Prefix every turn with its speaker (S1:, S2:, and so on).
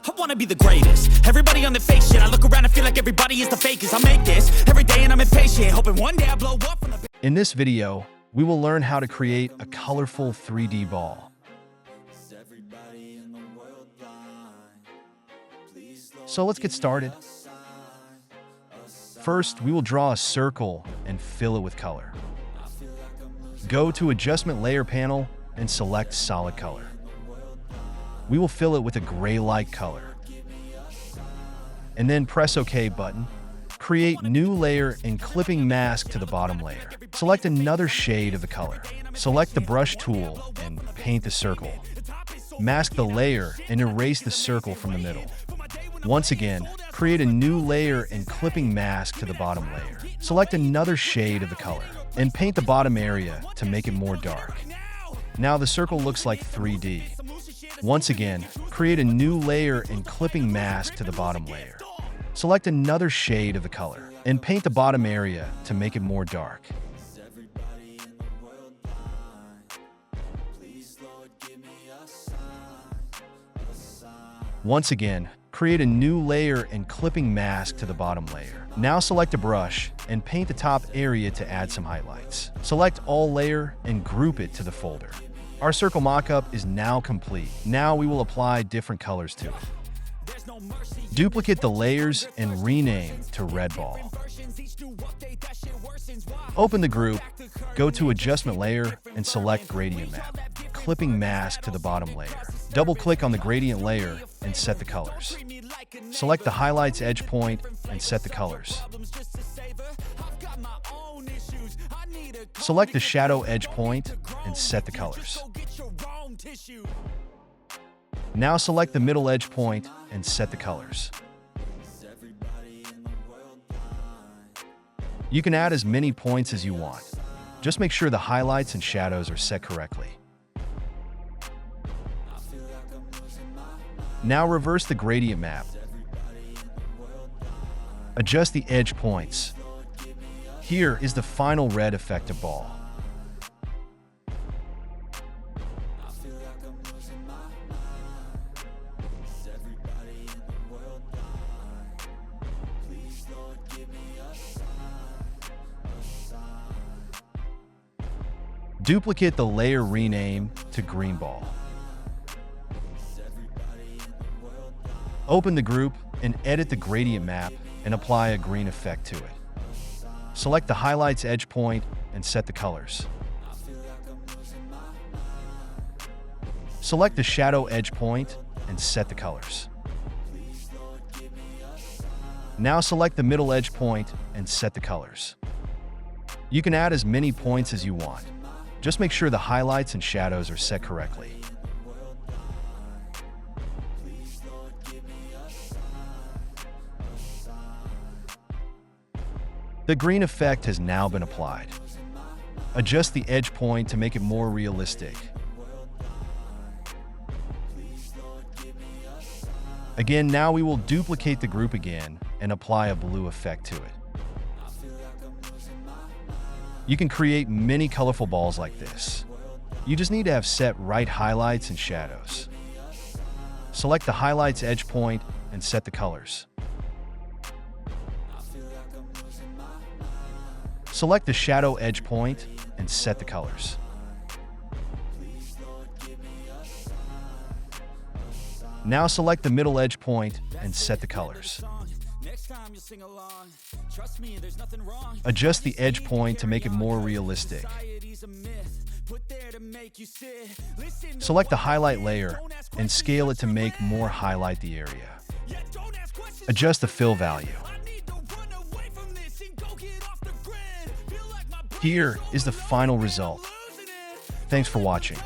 S1: I wanna be the greatest. Everybody on the fake shit. I look around and feel like everybody is the fakest. I make this every day and I'm impatient, hoping one day I blow up from the...
S2: In this video, we will learn how to create a colorful 3D ball. So let's get started. First, we will draw a circle and fill it with color. Go to Adjustment Layer panel and select Solid Color. We will fill it with a gray-like color. And then press OK button. Create new layer and clipping mask to the bottom layer. Select another shade of the color. Select the brush tool and paint the circle. Mask the layer and erase the circle from the middle. Once again, create a new layer and clipping mask to the bottom layer. Select another shade of the color and paint the bottom area to make it more dark. Now the circle looks like 3D. Once again, create a new layer and clipping mask to the bottom layer. Select another shade of the color and paint the bottom area to make it more dark. Once again, create a new layer and clipping mask to the bottom layer. Now select a brush and paint the top area to add some highlights. Select all layer and group it to the folder. Our circle mockup is now complete. Now we will apply different colors to it. Duplicate the layers and rename to red ball. Open the group, go to Adjustment Layer and select Gradient Map. Clipping mask to the bottom layer. Double-click on the gradient layer and set the colors. Select the highlights edge point and set the colors. Select the shadow edge point and set the colors. Now select the middle edge point and set the colors. You can add as many points as you want. Just make sure the highlights and shadows are set correctly. Now reverse the gradient map. Adjust the edge points. Here is the final red effective ball. Duplicate the layer rename to green ball. Open the group and edit the gradient map and apply a green effect to it. Select the highlights edge point and set the colors. Select the shadow edge point and set the colors. Now select the middle edge point and set the colors. You can add as many points as you want. Just make sure the highlights and shadows are set correctly. The green effect has now been applied. Adjust the edge point to make it more realistic. Again, now we will duplicate the group again and apply a blue effect to it. You can create many colorful balls like this. You just need to have set right highlights and shadows. Select the highlights edge point and set the colors. Select the shadow edge point and set the colors. Now select the middle edge point and set the colors. Adjust the edge point to make it more realistic. Select the highlight layer and scale it to make more highlight the area. Adjust the fill value. Here is the final result. Thanks for watching.